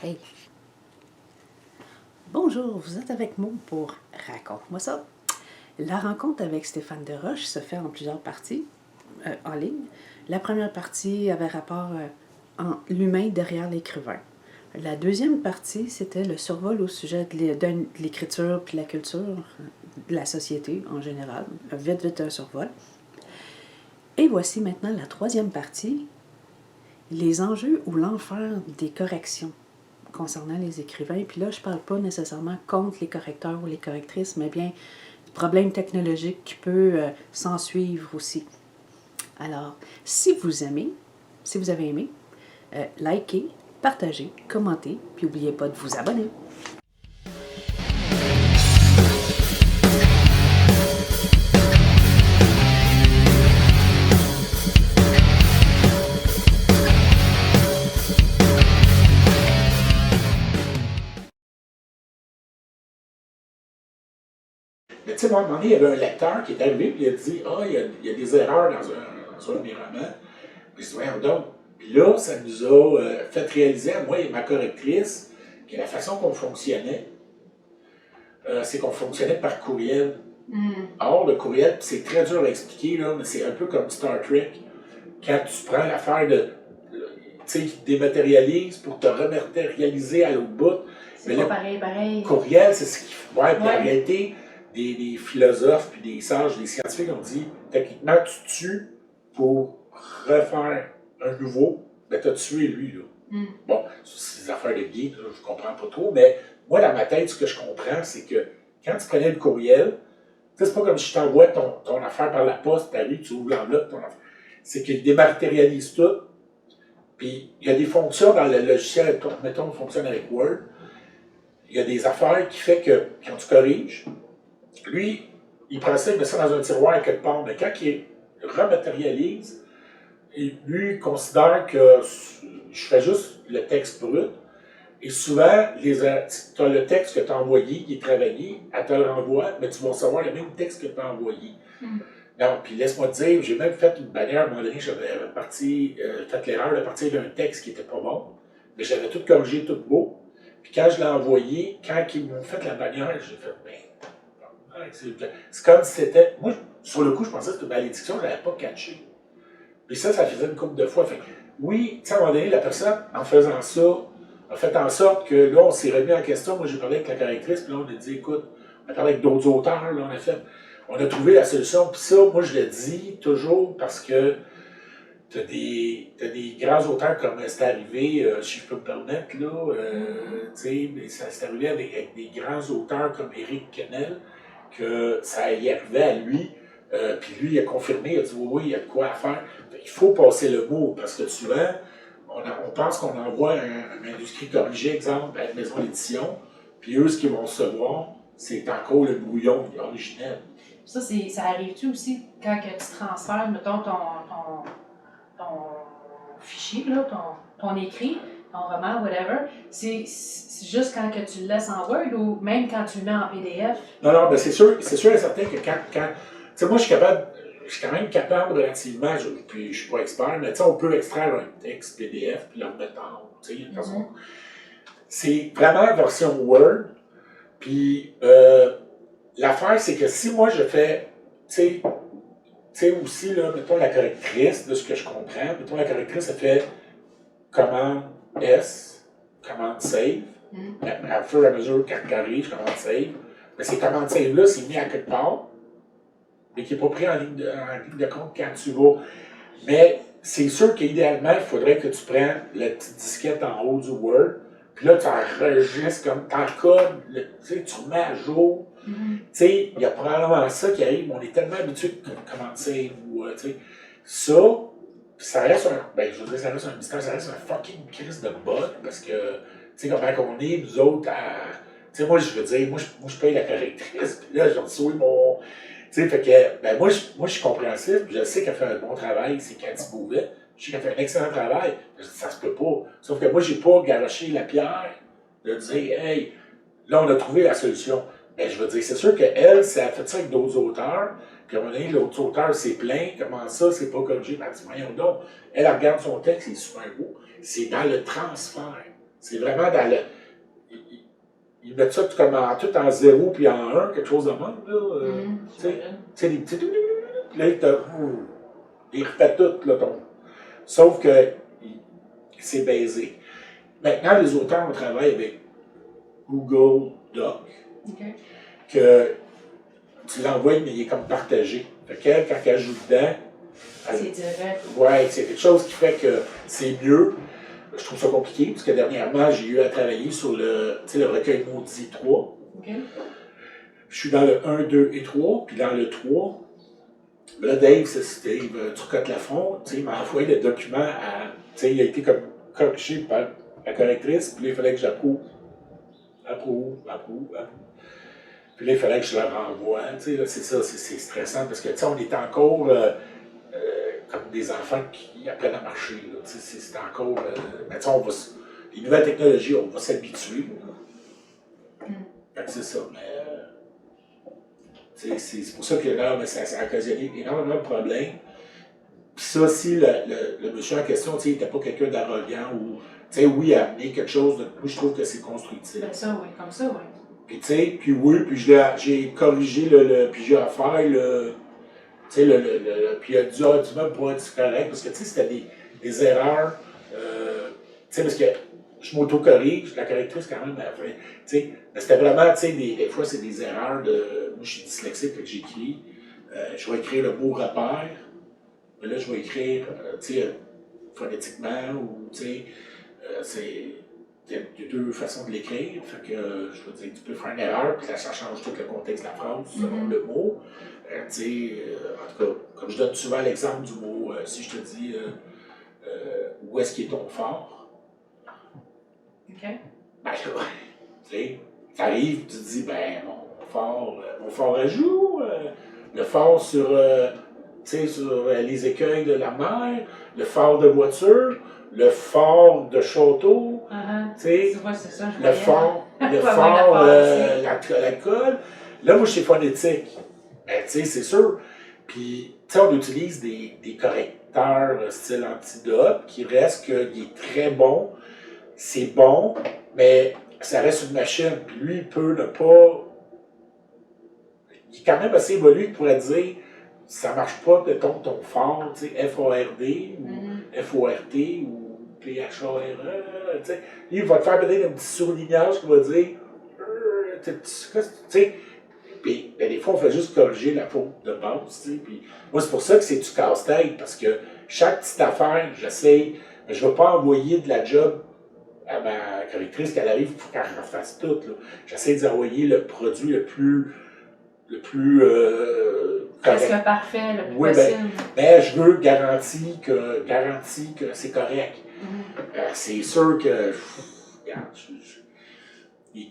Hey, bonjour, vous êtes avec moi pour Raconte-moi ça. La rencontre avec Stéphane Desroches se fait en plusieurs parties en ligne. La première partie avait rapport en l'humain derrière l'écrivain. La deuxième partie, c'était le survol au sujet de l'écriture puis de la culture, de la société en général. Vite un survol. Et voici maintenant la troisième partie, les enjeux ou l'enfer des corrections concernant les écrivains. Puis là, je ne parle pas nécessairement contre les correcteurs ou les correctrices, mais bien problème technologique qui peut s'en suivre aussi. Alors, si vous avez aimé, likez, partagez, commentez, puis n'oubliez pas de vous abonner. Mais tu sais, moi, à un moment donné, il y avait un lecteur qui est arrivé et il a dit il y a des erreurs dans un de mes romans. Puis je dis voyons donc. Puis là, ça nous a fait réaliser, à moi et ma correctrice, que la façon qu'on fonctionnait, c'est qu'on fonctionnait par courriel. Or, le courriel, c'est très dur à expliquer, là, mais c'est un peu comme Star Trek. Quand tu prends l'affaire de. Tu sais, qui te dématérialise pour te rematérialiser à l'autre bout. C'est pas pareil. Courriel, c'est ce qui. Ouais, puis en réalité, des philosophes puis des sages, des scientifiques ont dit techniquement, tu tues pour refaire un nouveau, ben t'as tué lui, là. Bon, c'est des affaires de geek, je comprends pas trop, mais moi, dans ma tête, ce que je comprends, c'est que quand tu prenais le courriel, c'est pas comme si je t'envoie ton affaire par la poste, t'arrives, tu ouvres l'enveloppe, ton affaire. C'est qu'il dématérialise tout. Puis il y a des fonctions dans le logiciel, mettons, on fonctionne avec Word. Il y a des affaires qui fait que quand tu corriges, lui, il prend ça, il met ça dans un tiroir quelque part, mais quand il rematérialise, lui, il considère que je fais juste le texte brut. Et souvent, tu as le texte que tu as envoyé, qui est travaillé, elle te le renvoie, mais tu vas recevoir le même texte que tu as envoyé. Non, puis laisse-moi te dire, j'ai même fait une bannière, à un moment donné, j'avais fait l'erreur de partir d'un texte qui n'était pas bon, mais j'avais tout corrigé, tout beau. Puis quand je l'ai envoyé, quand ils m'ont fait la bannière, j'ai fait, c'est comme si c'était. Moi, sur le coup, je pensais que c'était une malédiction, je ne l'avais pas catché. Puis ça faisait une couple de fois. Fait, oui, tu sais, à un moment donné, la personne, en faisant ça, a fait en sorte que là, on s'est remis en question. Moi, j'ai parlé avec la correctrice, puis là, on a dit, écoute, on a parlé avec d'autres auteurs, là, on a trouvé la solution. Puis ça, moi, je le dis toujours parce que tu as des grands auteurs comme c'est arrivé, si je peux me permettre, là, tu sais, c'est arrivé avec des grands auteurs comme Éric Quenel, que ça y arrivait à lui. Puis lui, il a confirmé, il a dit oui, il y a de quoi à faire. Il faut passer le mot, parce que souvent, on pense qu'on envoie un manuscrit corrigé, exemple, à une maison d'édition, puis eux, ce qu'ils vont recevoir, c'est encore le brouillon originel. Ça arrive-tu aussi quand que tu transfères, mettons, ton fichier, là, ton écrit, ton roman, whatever, c'est juste quand que tu le laisses en Word ou même quand tu le mets en PDF? Non, mais c'est sûr et certain que quand tu sais, moi, je suis quand même capable relativement, puis je suis pas expert, mais tu sais, on peut extraire un texte PDF puis le remettre en haut, tu sais, il y a une façon. C'est vraiment version Word, puis l'affaire, c'est que si moi, je fais, tu sais, aussi, là, mettons la correctrice, de ce que je comprends, mettons la correctrice, elle fait commande S, commande save, à fur et à mesure qu'elle corrige, commande save, mais ces commandes save-là, c'est mis à quelque part, mais qui n'est pas pris en ligne de compte quand tu vas. Mais c'est sûr qu'idéalement, il faudrait que tu prennes la petite disquette en haut du Word, puis là, tu enregistres comme, tu encodes, tu remets à jour. Tu sais, il y a probablement ça qui arrive, mais on est tellement habitué de commencer, ou, tu sais, ça reste je veux dire, ça reste un mystère, ça reste un fucking crise de bug, parce que, tu sais, comment on est, nous autres, tu sais, moi, je veux dire, moi, je paye la correctrice, puis là, je reçois mon. Tu sais, fait que, moi, je suis compréhensif, puis je sais qu'elle fait un bon travail, c'est Cathy Beauvais. Je sais qu'elle fait un excellent travail. Ça se peut pas. Sauf que moi, j'ai pas garoché la pierre de dire, hey, là, on a trouvé la solution. Ben, je veux dire, c'est sûr qu'elle, ça a fait ça avec d'autres auteurs, puis à un moment donné, l'autre auteur s'est plaint, comment ça, c'est pas corrigé. Ben, elle dit, voyons donc, elle regarde son texte, il est super beau. C'est dans le transfert. C'est vraiment dans le... Ils mettent ça tout en 0 puis en 1, quelque chose de même, là. Tu sais, des petits... Là, il refait tout, là, ton... Sauf que c'est baisé. Maintenant, les auteurs, on travaille avec Google Doc. Okay. Que tu l'envoies, mais il est comme partagé. Fait qu'elle, quand elle joue dedans... C'est direct. Ouais, c'est quelque chose qui fait que c'est mieux. Je trouve ça compliqué, parce que dernièrement, j'ai eu à travailler sur le recueil maudit 3. Okay. Je suis dans le 1, 2 et 3, puis dans le 3, là, Dave, c'est Dave Turcotte-Lafont, il m'a envoyé le document à. Il a été comme corrigé par la correctrice, puis là, il fallait que j'approuve. Approuve. Puis là, il fallait que je le renvoie. C'est ça, c'est stressant, parce que on est encore comme des enfants qui apprennent à marcher. C'est encore. Mais les nouvelles technologies, on va s'habituer. Fait que c'est ça. Mais c'est pour ça que là, ça a occasionné énormément de problèmes. Puis ça, si le monsieur en question, il n'était pas quelqu'un d'arrogant ou, oui, il a amené quelque chose de. Moi, je trouve que c'est constructif. Ben ça, oui, comme ça, oui. Puis, puis j'ai corrigé puis j'ai offert puis il a dit, tu vas pour être correct, parce que, c'était des erreurs, parce que je m'auto-corrige, la correctrice, quand même, elle fait, mais c'était vraiment, des fois, c'est des erreurs de. Moi, je suis dyslexique, que j'écris. Je vais écrire le mot repère, mais là, je vais écrire, phonétiquement, ou, c'est. Il y a deux façons de l'écrire, fait que je veux dire, tu peux faire une erreur, puis là, ça change tout le contexte de la phrase, selon le mot. En tout cas, comme je donne souvent l'exemple du mot, si je te dis où est-ce qu'il est ton fort? OK. Ben là, tu arrives, tu te dis, ben, mon fort à joue, le fort sur les écueils de la mer, le fort de voiture, le fort de château, Tu vois, c'est ça, le fort, l'alcool. Là, moi, je suis phonétique. Ben, c'est sûr. Puis, on utilise des correcteurs style antidote qui restent qu'il est très bon. C'est bon, mais ça reste une machine. Puis lui, il peut ne pas. Il est quand même assez évolué qu'il pourrait dire ça marche pas, mettons, ton fort, F-O-R-D ou F-O-R-T ou P-H-A-R-E. Il va te faire peut-être un petit surlignage qui va dire. Puis, des fois, on fait juste corriger la faute de base. Puis, moi, c'est pour ça que c'est du casse-tête, parce que chaque petite affaire, j'essaye. Je ne vais pas envoyer de la job à ma correctrice qu'elle arrive pour qu'elle refasse tout. J'essaie d'envoyer le produit le plus presque parfait, le plus possible. Mais je veux garantie que c'est correct. C'est sûr que, regarde, il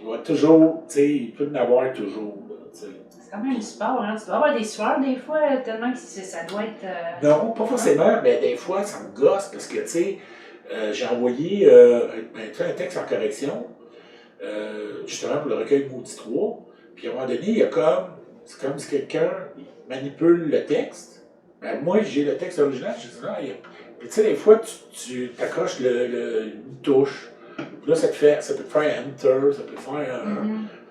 va toujours, il peut en avoir toujours. C'est quand même du sport, hein? Tu dois avoir des sueurs des fois, tellement que ça doit être. Non, pas forcément, mais des fois, ça me gosse parce que, j'ai envoyé un texte en correction, justement pour le recueil Maudit 3. Puis à un moment donné, c'est comme si quelqu'un manipule le texte. Ben, moi, j'ai le texte original, je dis non, puis des fois, tu t'accroches une touche. Puis là, ça peut te faire un enter, ça peut te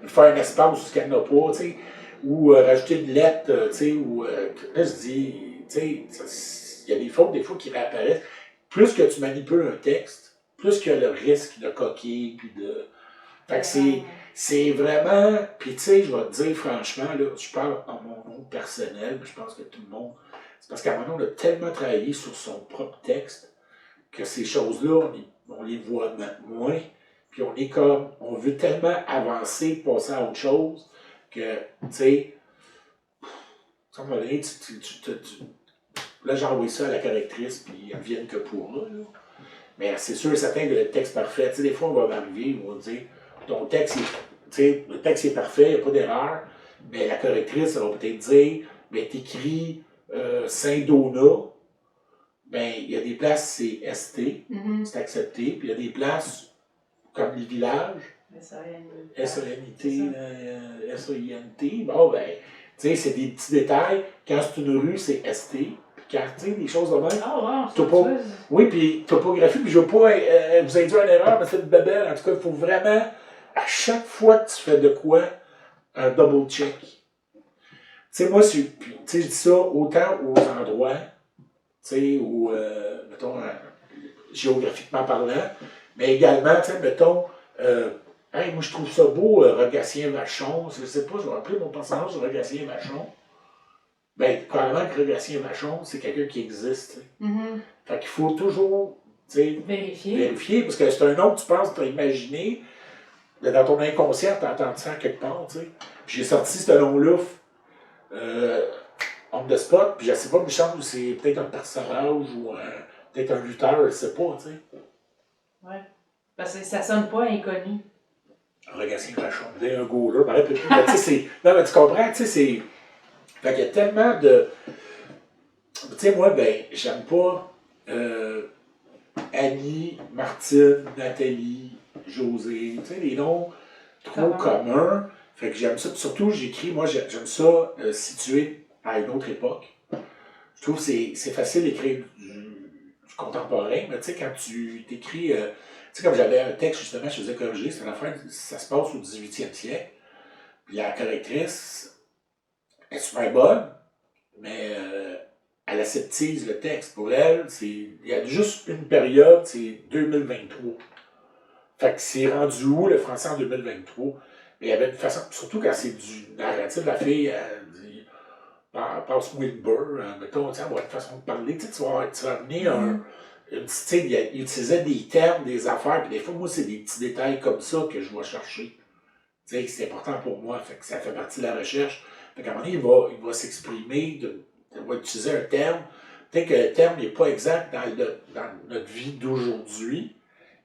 faire un espace où il n'y en a pas, ou rajouter une lettre, ou là, je dis, il y a des fautes, des fois, qui réapparaissent. Plus que tu manipules un texte, plus qu'il y a le risque de coquille, puis de. Fait que c'est vraiment. Puis je vais te dire franchement, là, je parle en mon nom personnel, mais je pense que tout le monde. C'est parce qu'à un moment, on a tellement travaillé sur son propre texte que ces choses-là, on les voit moins. Puis on est comme. On veut tellement avancer, passer à autre chose, que, à un moment donné, là, j'ai envoyé ça à la correctrice, puis elle vienne que pour là. Mais c'est sûr et certain que le texte parfait, des fois, on va arriver, on va dire, ton texte, le texte est parfait, il n'y a pas d'erreur, mais la correctrice, elle va peut-être dire, mais t'écris Saint-Donat, ben, il y a des places, c'est ST, c'est accepté, puis il y a des places, comme les villages, S-O-N-I-T, S-O-I-N-T, bon, ben, c'est des petits détails. Quand c'est une rue, c'est ST. cartes, tu sais, des choses de même. Ah, wow, ça, Topo- tu vois, Oui, puis topographie, puis je veux pas vous induire en erreur, mais c'est une bébelle. En tout cas, il faut vraiment, à chaque fois que tu fais de quoi, un double check. Tu sais, moi, je dis ça autant aux endroits, tu sais, où, mettons, géographiquement parlant, mais également, tu sais, mettons, hey, moi, je trouve ça beau, Rogatien Vachon. Je sais pas, je vais appeler mon personnage Rogatien Vachon. Ben, probablement que Rogatien Vachon, c'est quelqu'un qui existe, tu sais. Mhm. Fait qu'il faut toujours, tu sais, Vérifier. vérifier, parce que c'est un nom que tu penses, tu as imaginé, dans ton inconscient, tu as entendu ça quelque part, tu sais. Puis j'ai sorti ce nom-là, on the spot, puis je sais pas, mais je pense que c'est peut-être un personnage ou peut-être un lutteur, je sais pas, tu sais. Ouais. Parce que ça sonne pas inconnu. Rogatien Vachon, vous avez un go là, pareil, plus, mais tu sais, c'est. Non, mais tu comprends, tu sais, c'est. Fait qu'il y a tellement de. Tu sais, moi, ben, j'aime pas Annie, Martine, Nathalie, José, tu sais, les noms trop communs. Fait que j'aime ça. Puis surtout, j'écris, moi, j'aime ça situé à une autre époque. Je trouve que c'est facile d'écrire du contemporain, mais tu sais, quand tu t'écris. Tu sais, comme j'avais un texte, justement, je faisais corriger, c'est la fin, ça se passe au 18e siècle. Puis la correctrice est super bonne, mais elle aseptise le texte. Pour elle, il y a juste une période, c'est 2023. Fait que c'est rendu où le français en 2023? Mais il y avait une façon, surtout quand c'est du narratif, la fille, elle dit passe-moi une beurre, mettons, tu sais, avoir une façon de parler, tu sais, tu vas amener tu sais, il utilisait des termes, des affaires, puis des fois, moi, c'est des petits détails comme ça que je vais chercher. Tu sais, c'est important pour moi, fait que ça fait partie de la recherche. Fait qu'à un moment donné, il va s'exprimer, il va utiliser un terme. Peut-être que le terme n'est pas exact dans notre vie d'aujourd'hui,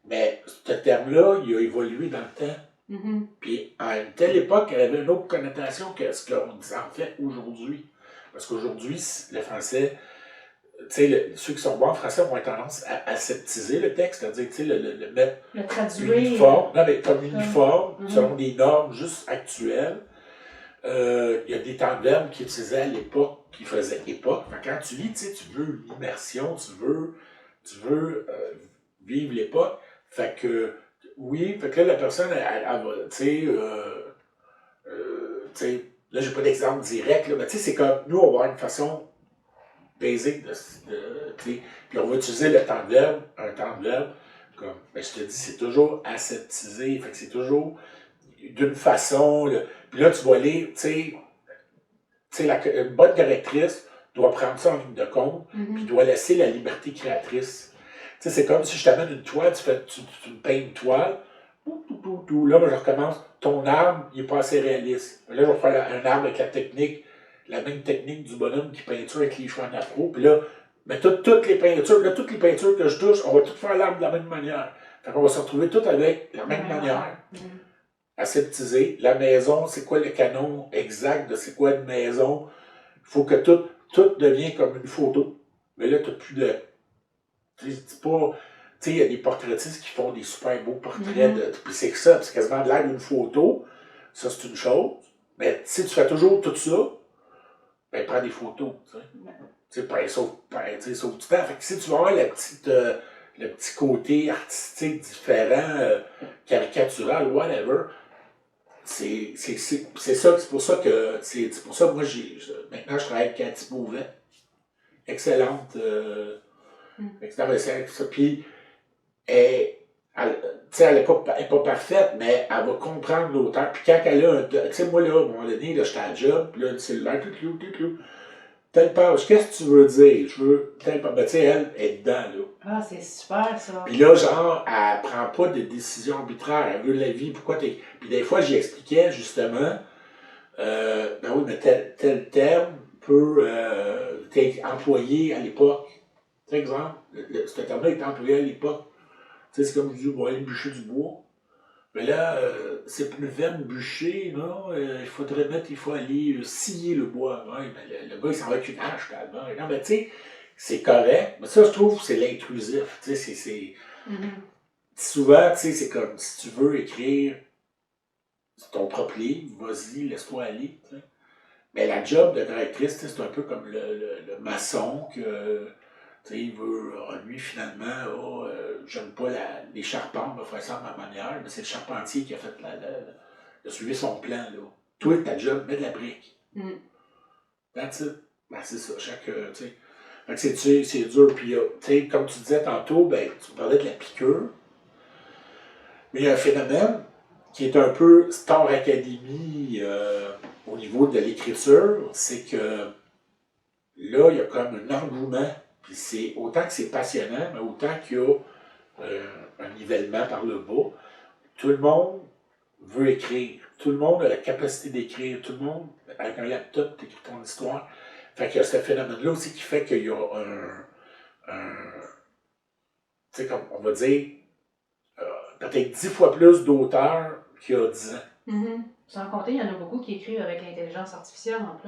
mais ce terme-là, il a évolué dans le temps. Mm-hmm. Puis à une telle époque, elle avait une autre connotation que ce qu'on dit en fait aujourd'hui. Parce qu'aujourd'hui, le français, tu sais, ceux qui sont bons en français vont avoir tendance à aseptiser le texte, c'est-à-dire, tu sais, le mettre Le traduire. uniforme, non, mais comme uniforme, selon des normes juste actuelles. Il y a des temps de verbe qui utilisaient à l'époque, qui faisaient époque. Fait quand tu lis, tu sais, tu veux l'immersion, tu veux vivre l'époque. Fait que, oui, fait que là, la personne, elle va, tu sais, là, j'ai pas d'exemple direct, là, mais tu sais, c'est comme, nous, on va avoir une façon basique tu sais, puis on va utiliser le temps de verbe, un temps de verbe, comme, ben, je te dis, c'est toujours aseptisé, fait que c'est toujours d'une façon, là. Puis là, tu vas lire, tu sais, une bonne correctrice doit prendre ça en ligne de compte, puis doit laisser la liberté créatrice. Tu sais, c'est comme si je t'amène une toile, tu me peins une toile, là, moi, je recommence, ton arbre, il n'est pas assez réaliste. Là, je vais faire un arbre avec la même technique du bonhomme qui peinture avec les cheveux en afro, puis là, mais toutes les peintures que je touche, on va toutes faire l'arbre de la même manière. Fait qu'on va se retrouver toutes avec la même manière. Aseptisé. La maison, c'est quoi le canon exact de c'est quoi une maison? Il faut que tout devienne comme une photo. Mais là, tu n'as plus de. Tu sais, c'est pas. Tu sais, il y a des portraitistes qui font des super beaux portraits. Puis c'est ça, c'est quasiment de l'air d'une photo. Ça, c'est une chose. Mais si tu fais toujours tout ça, ben prends des photos. Tu sais, sauve du temps. Fait que si tu veux avoir le petit côté artistique différent, caricatural, whatever, c'est ça, c'est pour ça que moi maintenant je travaille avec Cathy Beauvais. Excellente. Excellente. Puis elle n'est pas parfaite, mais elle va comprendre l'auteur. Puis quand elle a tu sais, moi là, à un moment donné, là, j'étais à la job, puis là, le cellulaire, telle page, qu'est-ce que tu veux dire? Je veux telle page. Ben, tu sais, elle est dedans, là. Ah, c'est super, ça. Puis là, genre, elle prend pas de décision arbitraire, elle veut la vie, pourquoi t'es. Puis des fois, j'y expliquais, justement, ben oui, mais tel terme peut être employé à l'époque. Par exemple, ce terme-là est employé à l'époque. Tu sais, c'est comme du bois, aller bûcher du bois. Mais là, c'est plus le verbe bûcher, non? Il faut aller scier le bois. Ouais, ben, le gars, il s'en va avec une hache, tellement. Non, mais tu sais, c'est correct. Mais ça, je trouve, c'est l'intrusif. Tu sais, c'est. Souvent, tu sais, c'est comme si tu veux écrire ton propre livre, vas-y, laisse-toi aller. Tu sais. Mais la job de correctrice, c'est un peu comme le maçon que, il veut, lui, finalement, j'aime pas les charpentes, il va faire ça à ma manière, mais c'est le charpentier qui a fait il a suivi son plan, là. Toi, ta job, mets de la brique. That's it. Ben, c'est ça, Fait que c'est dur, puis, comme tu disais tantôt, ben, tu parlais de la piqûre, mais il y a un phénomène qui est un peu Star Academy au niveau de l'écriture, c'est que là, il y a comme un engouement, puis c'est autant que c'est passionnant, mais autant qu'il y a un nivellement par le bas. Tout le monde veut écrire. Tout le monde a la capacité d'écrire. Tout le monde, avec un laptop, t'écris ton histoire. Fait qu'il y a ce phénomène-là aussi qui fait qu'il y a tu sais, comme on va dire, peut-être 10 fois plus d'auteurs qu'il y a 10 ans. Sans compter, il y en a beaucoup qui écrivent avec l'intelligence artificielle en plus.